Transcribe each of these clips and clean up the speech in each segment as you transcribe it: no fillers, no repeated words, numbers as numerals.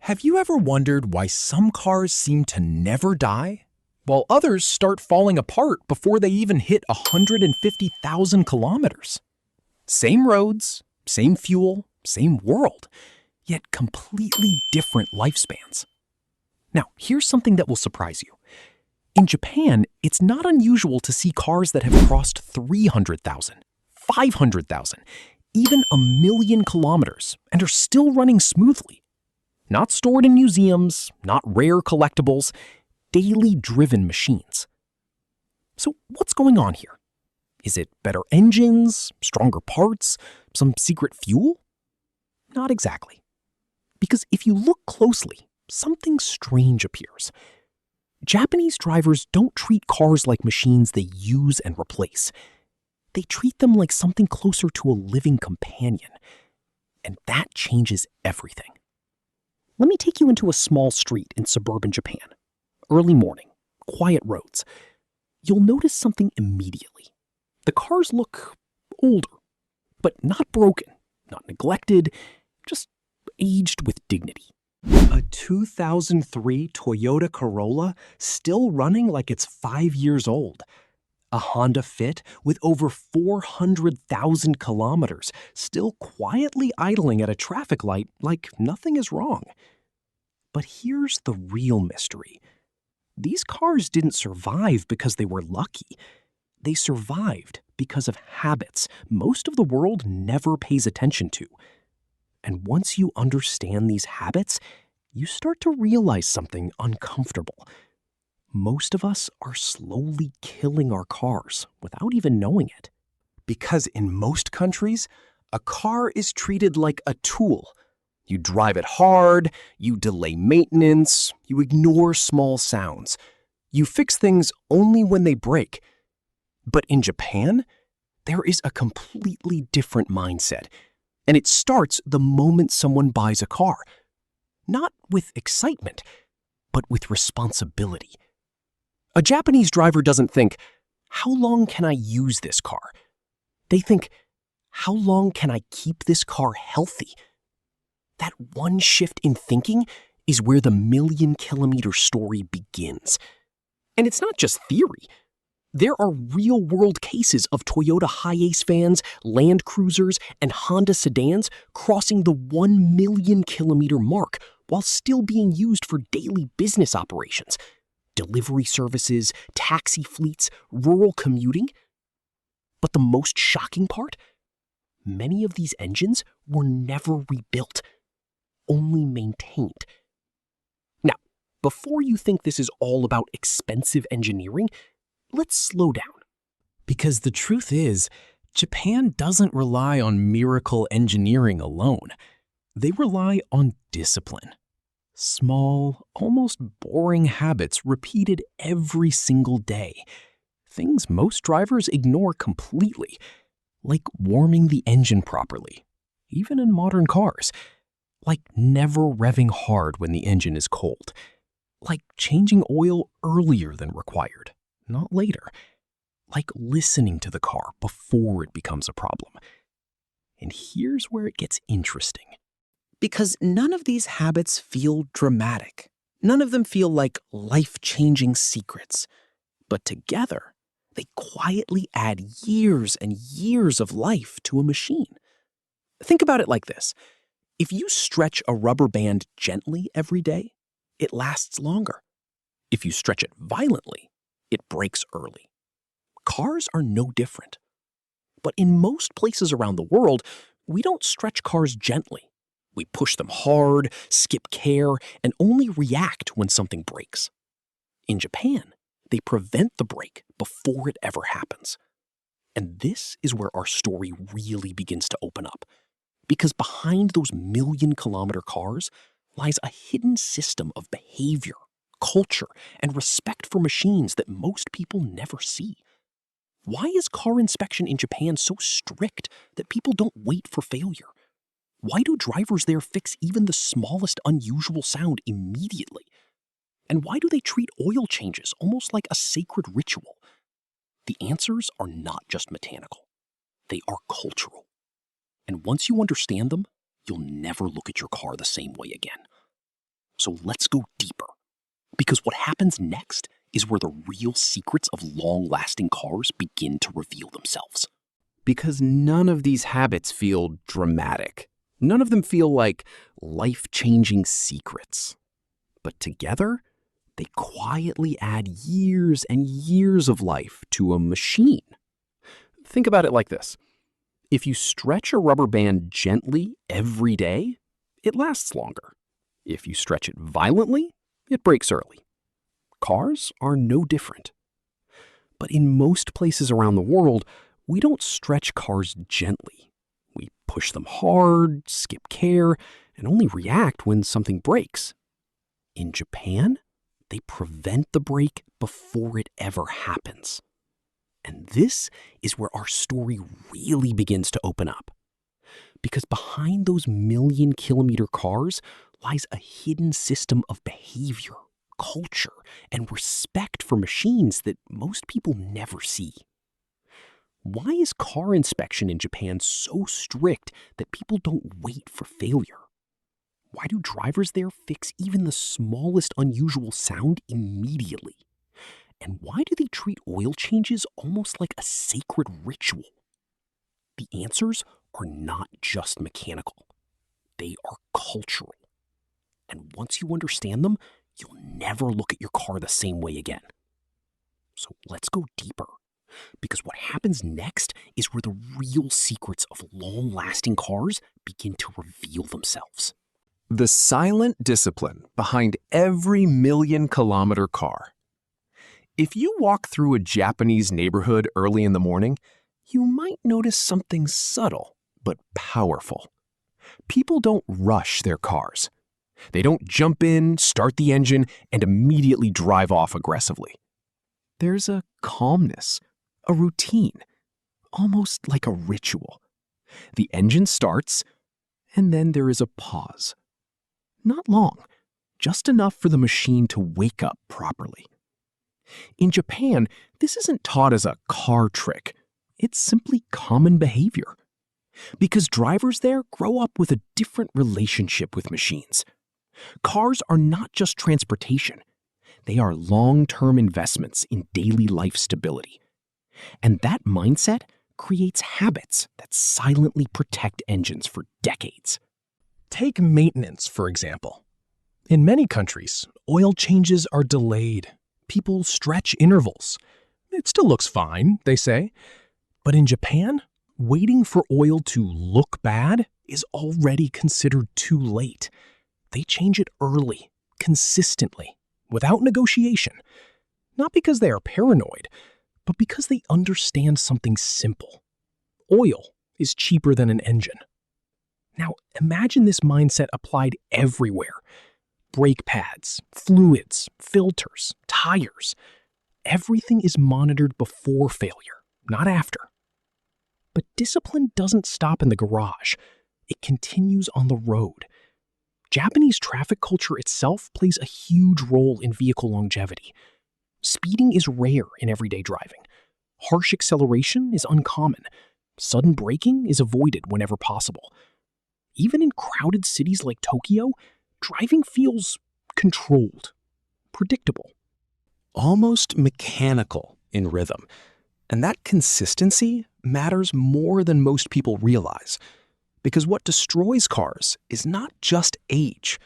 Have you ever wondered why some cars seem to never die, while others start falling apart before they even hit 150,000 kilometers? Same roads, same fuel, same world, yet completely different lifespans. Now, here's something that will surprise you. In Japan, it's not unusual to see cars that have crossed 300,000, 500,000, even 1,000,000 kilometers and are still running smoothly. Not stored in museums, not rare collectibles, daily driven machines. So what's going on here? Is it better engines, stronger parts, some secret fuel? Not exactly. Because if you look closely, something strange appears. Japanese drivers don't treat cars like machines they use and replace. They treat them like something closer to a living companion. And that changes everything. Let me take you into a small street in suburban Japan. Early morning, quiet roads. You'll notice something immediately. The cars look older, but not broken, not neglected, just aged with dignity. A 2003 Toyota Corolla still running like it's 5 years old. A Honda Fit with over 400,000 kilometers still quietly idling at a traffic light like nothing is wrong. But here's the real mystery. These cars didn't survive because they were lucky. They survived because of habits most of the world never pays attention to. And once you understand these habits, you start to realize something uncomfortable. Most of us are slowly killing our cars without even knowing it. Because in most countries, a car is treated like a tool. You drive it hard, you delay maintenance, you ignore small sounds. You fix things only when they break. But in Japan, there is a completely different mindset. And it starts the moment someone buys a car. Not with excitement, but with responsibility. A Japanese driver doesn't think, how long can I use this car? They think, how long can I keep this car healthy? That one shift in thinking is where the 1,000,000-kilometer story begins. And it's not just theory. There are real-world cases of Toyota Hiace vans, Land Cruisers, and Honda sedans crossing the 1,000,000-kilometer mark while still being used for daily business operations, delivery services, taxi fleets, rural commuting. But the most shocking part? Many of these engines were never rebuilt, only maintained. Now, before you think this is all about expensive engineering, let's slow down. Because the truth is, Japan doesn't rely on miracle engineering alone. They rely on discipline. Small, almost boring habits repeated every single day. Things most drivers ignore completely, like warming the engine properly, even in modern cars. Like never revving hard when the engine is cold. Like changing oil earlier than required, not later. Like listening to the car before it becomes a problem. And here's where it gets interesting. Because none of these habits feel dramatic. None of them feel like life-changing secrets. But together, they quietly add years and years of life to a machine. Think about it like this. If you stretch a rubber band gently every day, it lasts longer. If you stretch it violently, it breaks early. Cars are no different. But in most places around the world, we don't stretch cars gently. We push them hard, skip care, and only react when something breaks. In Japan, they prevent the break before it ever happens. And this is where our story really begins to open up. Because behind those 1,000,000-kilometer cars lies a hidden system of behavior, culture, and respect for machines that most people never see. Why is car inspection in Japan so strict that people don't wait for failure? Why do drivers there fix even the smallest unusual sound immediately? And why do they treat oil changes almost like a sacred ritual? The answers are not just mechanical. They are cultural. And once you understand them, you'll never look at your car the same way again. So let's go deeper. Because what happens next is where the real secrets of long-lasting cars begin to reveal themselves. Because none of these habits feel dramatic. None of them feel like life-changing secrets. But together, they quietly add years and years of life to a machine. Think about it like this. If you stretch a rubber band gently every day, it lasts longer. If you stretch it violently, it breaks early. Cars are no different. But in most places around the world, we don't stretch cars gently. We push them hard, skip care, and only react when something breaks. In Japan, they prevent the break before it ever happens. And this is where our story really begins to open up. Because behind those million-kilometer cars lies a hidden system of behavior, culture, and respect for machines that most people never see. Why is car inspection in Japan so strict that people don't wait for failure? Why do drivers there fix even the smallest unusual sound immediately? And why do they treat oil changes almost like a sacred ritual? The answers are not just mechanical. They are cultural. And once you understand them, you'll never look at your car the same way again. So let's go deeper. Because what happens next is where the real secrets of long-lasting cars begin to reveal themselves. The silent discipline behind every million-kilometer car. If you walk through a Japanese neighborhood early in the morning, you might notice something subtle but powerful. People don't rush their cars. They don't jump in, start the engine, and immediately drive off aggressively. There's a calmness, a routine, almost like a ritual. The engine starts, and then there is a pause. Not long, just enough for the machine to wake up properly. In Japan, this isn't taught as a car trick. It's simply common behavior. Because drivers there grow up with a different relationship with machines. Cars are not just transportation. They are long-term investments in daily life stability. And that mindset creates habits that silently protect engines for decades. Take maintenance, for example. In many countries, oil changes are delayed. People stretch intervals. It still looks fine, they say. But in Japan, waiting for oil to look bad is already considered too late. They change it early, consistently, without negotiation. Not because they are paranoid, but because they understand something simple. Oil is cheaper than an engine. Now, imagine this mindset applied everywhere. Brake pads, fluids, filters, tires. Everything is monitored before failure, not after. But discipline doesn't stop in the garage. It continues on the road. Japanese traffic culture itself plays a huge role in vehicle longevity. Speeding is rare in everyday driving. Harsh acceleration is uncommon. Sudden braking is avoided whenever possible. Even in crowded cities like Tokyo, driving feels controlled, predictable, Almost mechanical in rhythm. And that consistency matters more than most people realize. Because what destroys cars is not just age,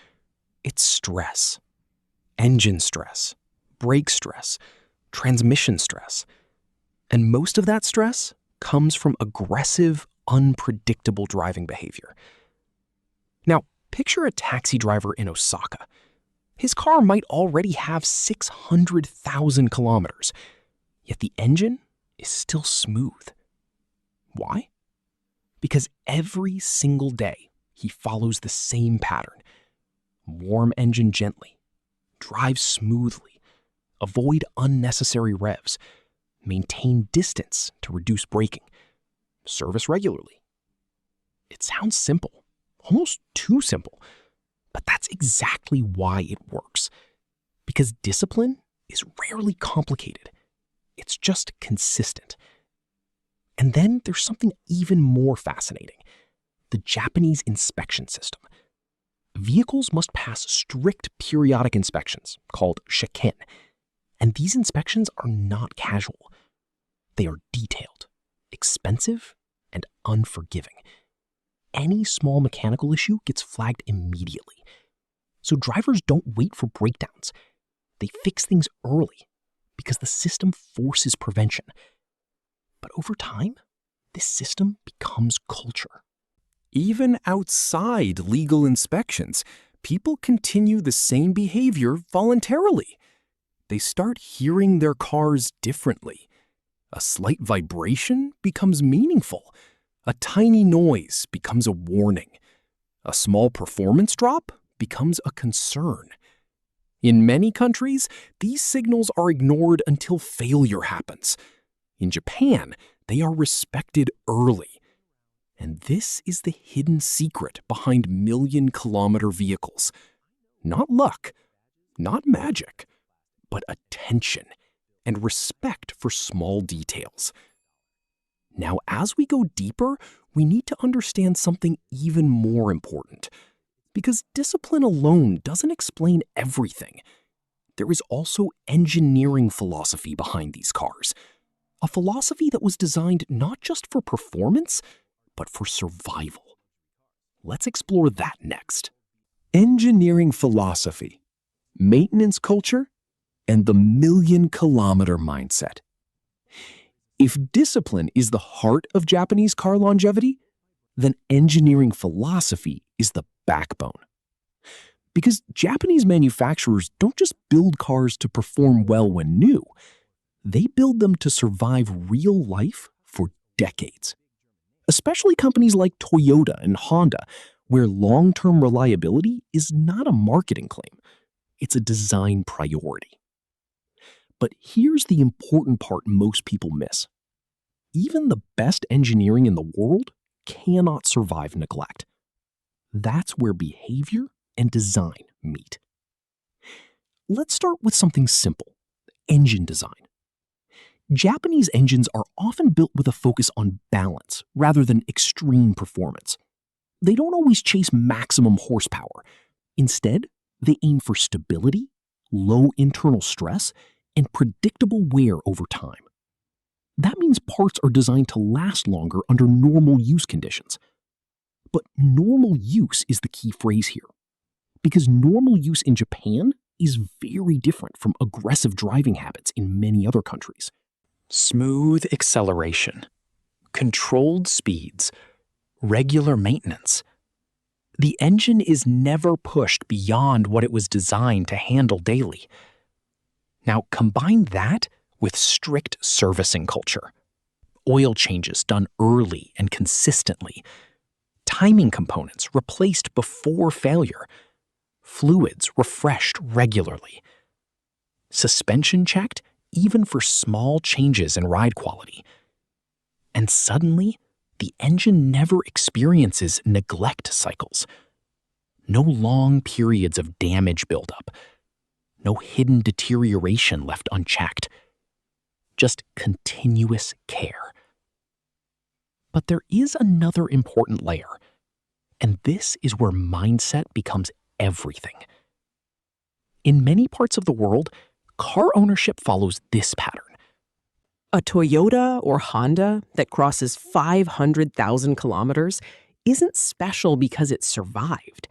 it's stress. Engine stress, brake stress, transmission stress. And most of that stress comes from aggressive, unpredictable driving behavior. Now, picture a taxi driver in Osaka. His car might already have 600,000 kilometers, yet the engine is still smooth. Why? Because every single day he follows the same pattern. Warm engine gently, drive smoothly, avoid unnecessary revs, maintain distance to reduce braking, service regularly. It sounds simple, almost too simple, but that's exactly why it works. Because discipline is rarely complicated. It's just consistent. And then there's something even more fascinating: the Japanese inspection system. vehicles must pass strict periodic inspections called shikken. And these inspections are not casual. They are detailed, expensive, and unforgiving. Any small mechanical issue gets flagged immediately. So drivers don't wait for breakdowns. They fix things early because the system forces prevention. But over time, this system becomes culture. Even outside legal inspections, people continue the same behavior voluntarily. They start hearing their cars differently. A slight vibration becomes meaningful. A tiny noise becomes a warning. A small performance drop becomes a concern. In many countries, these signals are ignored until failure happens. In Japan, they are respected early. And this is the hidden secret behind million-kilometer vehicles. Not luck, not magic, but attention and respect for small details. Now, as we go deeper, we need to understand something even more important. Because discipline alone doesn't explain everything. There is also engineering philosophy behind these cars. A philosophy that was designed not just for performance, but for survival. Let's explore that next. Engineering philosophy, maintenance culture, and the million-kilometer mindset. If discipline is the heart of Japanese car longevity, then engineering philosophy is the backbone. Because Japanese manufacturers don't just build cars to perform well when new, they build them to survive real life for decades. Especially companies like Toyota and Honda, where long-term reliability is not a marketing claim, it's a design priority. But here's the important part most people miss. Even the best engineering in the world cannot survive neglect. That's where behavior and design meet. Let's start with something simple: engine design. Japanese engines are often built with a focus on balance rather than extreme performance. They don't always chase maximum horsepower. Instead, they aim for stability, low internal stress, and predictable wear over time. That means parts are designed to last longer under normal use conditions. But normal use is the key phrase here, because normal use in Japan is very different from aggressive driving habits in many other countries. Smooth acceleration, controlled speeds, regular maintenance. The engine is never pushed beyond what it was designed to handle daily. Now, combine that with strict servicing culture. Oil changes done early and consistently. Timing components replaced before failure. Fluids refreshed regularly. Suspension checked even for small changes in ride quality. And suddenly, the engine never experiences neglect cycles. No long periods of damage buildup. No hidden deterioration left unchecked. Just continuous care. But there is another important layer, and this is where mindset becomes everything. In many parts of the world, car ownership follows this pattern. A Toyota or Honda that crosses 500,000 kilometers isn't special because it survived.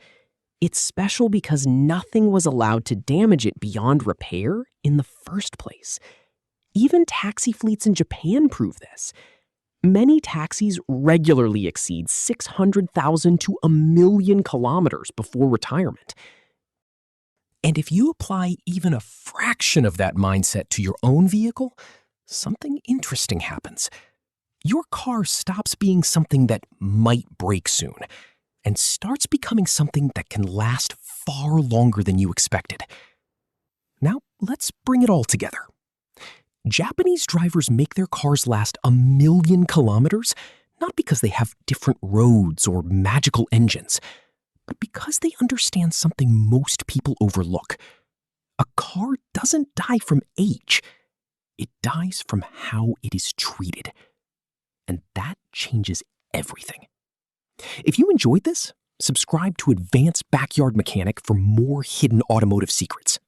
It's special because nothing was allowed to damage it beyond repair in the first place. Even taxi fleets in Japan prove this. Many taxis regularly exceed 600,000 to 1 million kilometers before retirement. And if you apply even a fraction of that mindset to your own vehicle, something interesting happens. Your car stops being something that might break soon and starts becoming something that can last far longer than you expected. Now, let's bring it all together. Japanese drivers make their cars last 1 million kilometers, not because they have different roads or magical engines, but because they understand something most people overlook. A car doesn't die from age. It dies from how it is treated. And that changes everything. If you enjoyed this, Subscribe to Advanced Backyard Mechanic for more hidden automotive secrets.